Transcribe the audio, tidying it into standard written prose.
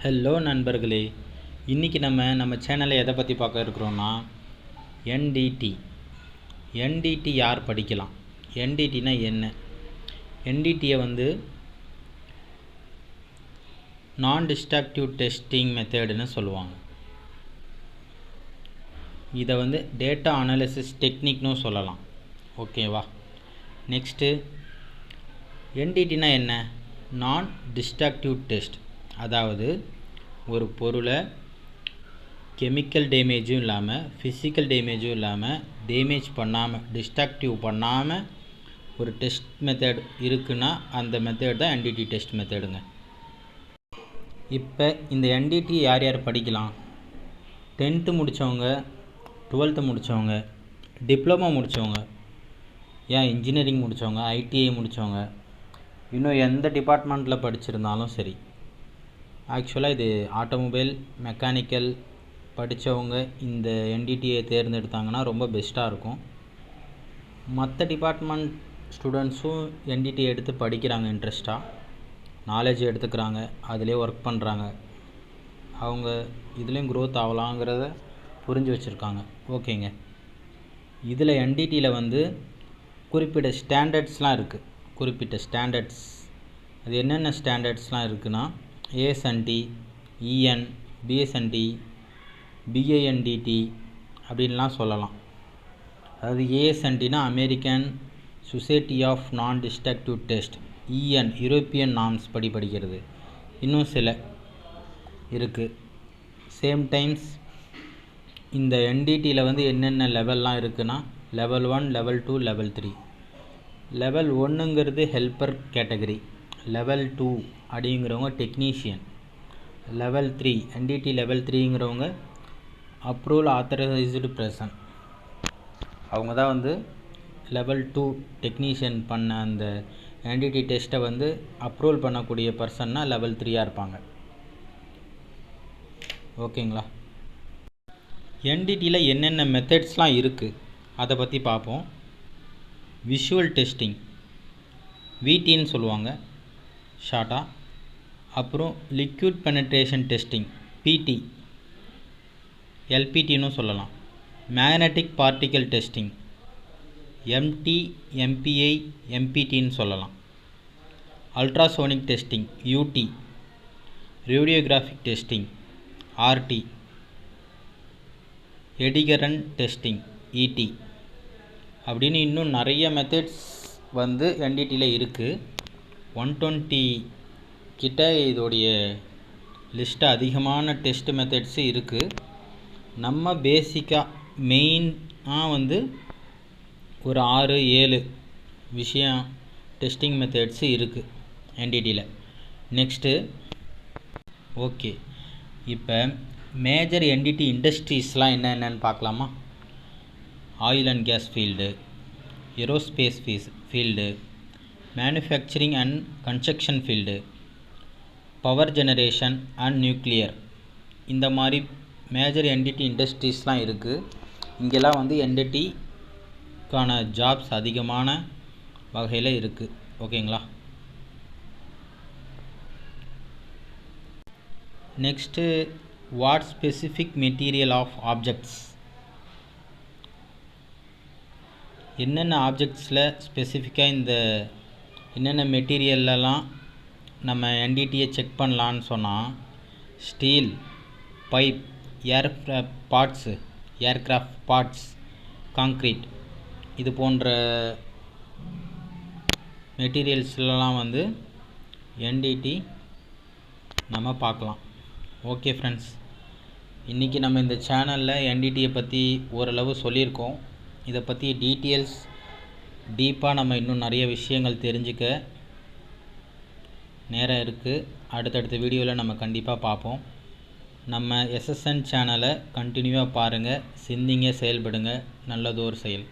Hello நண்பர்களே, இன்றைக்கி நம்ம சேனலில் எதை பற்றி பார்க்க இருக்கிறோன்னா என்டிடி யார் படிக்கலாம், என்டிடினா என்ன? என்டிடியை நான் டிஸ்ட்ரக்டிவ் டெஸ்டிங் மெத்தடுன்னு சொல்லுவாங்க. இதை டேட்டா அனாலிசிஸ் டெக்னிக்னு சொல்லலாம். ஓகேவா? நெக்ஸ்ட்டு என்டிடினா என்ன? நான் டிஸ்ட்ரக்டிவ் டெஸ்ட், அதாவது ஒரு பொருளை கெமிக்கல் டேமேஜும் இல்லாமல் ஃபிசிக்கல் டேமேஜும் இல்லாமல் டேமேஜ் பண்ணாமல் டிஸ்ட்ரக்டிவ் பண்ணாமல் ஒரு டெஸ்ட் மெத்தட் இருக்குன்னா அந்த மெத்தட் தான் என்டிடி டெஸ்ட் மெத்தடுங்க. இப்போ இந்த என்டிடி யார் யார் படிக்கலாம்? 10th முடித்தவங்க, 12th முடித்தவங்க, டிப்ளமோ முடித்தவங்க, ஏன் இன்ஜினியரிங் முடித்தவங்க, ஐடிஐ முடித்தவங்க, இன்னும் எந்த டிபார்ட்மெண்ட்டில் படிச்சிருந்தாலும் சரி. ஆக்சுவலாக இது ஆட்டோமொபைல் மெக்கானிக்கல் படித்தவங்க இந்த என்டிடியை தேர்ந்தெடுத்தாங்கன்னா ரொம்ப பெஸ்ட்டாக இருக்கும். மற்ற டிபார்ட்மெண்ட் ஸ்டூடெண்ட்ஸும் என்டிடியை எடுத்து படிக்கிறாங்க, இன்ட்ரெஸ்ட்டாக நாலேஜ் எடுத்துக்கிறாங்க, அதிலே ஒர்க் பண்ணுறாங்க. அவங்க இதுலேயும் க்ரோத் ஆகலாங்கிறத புரிஞ்சு வச்சுருக்காங்க. ஓகேங்க. இதில் என்டிடியில் குறிப்பிட்ட ஸ்டாண்டர்ட்ஸ்லாம் இருக்குது. குறிப்பிட்ட ஸ்டாண்டர்ட்ஸ், அது என்னென்ன ஸ்டாண்டர்ட்ஸ்லாம் இருக்குன்னா ஏஎஸ்என்டி, இஎன், பிஎஸ்என்டி, பிஐஎன்டிடி அப்படின்லாம் சொல்லலாம். அதாவது ஏஎஸ்என்டினா அமெரிக்கன் சொசைட்டி ஆஃப் நான் டிஸ்ட்ரக்டிவ் டெஸ்ட், இஎன் யூரோப்பியன் நார்ம்ஸ் படி படிக்கிறது. இன்னும் சில இருக்குது. சேம் டைம்ஸ் இந்த என்டிடியில் என்னென்ன லெவல்லாம் இருக்குன்னா லெவல் 1, லெவல் 2, லெவல் 3. லெவல் 1ங்கிறது ஹெல்ப்பர் கேட்டகரி, லெவல் 2 அப்படிங்கிறவங்க டெக்னீஷியன், லெவல் 3 என்டிடி லெவல் 3ங்கிறவங்க அப்ரூவல் ஆத்தரைஸ்டு பர்சன். அவங்க தான் லெவல் 2 டெக்னீஷியன் பண்ண அந்த என்டிடி டெஸ்ட்டை அப்ரூவல் பண்ணக்கூடிய பர்சன்னா லெவல் 3ஆக இருப்பாங்க. ஓகேங்களா? என்டிடியில் என்னென்ன மெத்தட்ஸ்லாம் இருக்குது அதை பற்றி பார்ப்போம். விஷுவல் டெஸ்டிங், விடின்னு சொல்லுவாங்க ஷார்ட்டாக. அப்புறம் லிக்விட் பெனட்ரேஷன் டெஸ்டிங், பிடி, எல்பிடின்னு சொல்லலாம். Magnetic particle testing, MT, MPI, எம்பிடின்னு சொல்லலாம். Ultrasonic testing, UT. Radiographic testing, RT. Eddy current testing, ET. அப்படின்னு இன்னும் நிறைய மெத்தட்ஸ் என்டிடியில் இருக்குது. 120 கிட்ட இதோடைய லிஸ்ட்டு அதிகமான டெஸ்ட் மெத்தட்ஸு இருக்குது. நம்ம பேசிக்காக மெயினாக ஒரு 6-7 விஷயம் டெஸ்டிங் மெத்தட்ஸு இருக்குது என்டிடியில். நெக்ஸ்ட்டு ஓகே, இப்போ மேஜர் என்டிடி இண்டஸ்ட்ரீஸ்லாம் என்னென்னு பார்க்கலாமா? Oil and gas field, aerospace field, manufacturing and construction field, power generation and nuclear. இந்த மாதிரி மேஜர் என்டிடி இண்டஸ்ட்ரீஸ்லாம் இருக்குது. இங்கெல்லாம் என்டிடிக்கான ஜாப்ஸ் அதிகமான வகையில் இருக்குது. ஓகேங்களா? Next what specific material of objects, என்னென்ன ஆப்ஜெக்ட்ஸில் ஸ்பெசிஃபிக்காக இந்த என்னென்ன மெட்டீரியல்லாம் நம்ம என்டிடியை செக் பண்ணலான்னு சொன்னால் steel, pipe, aircraft parts, concrete, இது போன்ற மெட்டீரியல்ஸ்லாம் என்டிடி நம்ம பார்க்கலாம். ஓகே ஃப்ரெண்ட்ஸ், இன்றைக்கி நம்ம இந்த சேனலில் என்டிடியை பற்றி ஓரளவு சொல்லியிருக்கோம். இதை பற்றி டீப்பாக நம்ம இன்னும் நிறைய விஷயங்கள் தெரிஞ்சுக்க நேரம் இருக்குது. அடுத்தடுத்த வீடியோவில் நம்ம கண்டிப்பாக பார்ப்போம். நம்ம எஸ்எஸ்என் சேனலை கண்டினியூவாக பாருங்கள். சிந்திங்க, செயல்படுங்க. நல்லதோர் செயல்.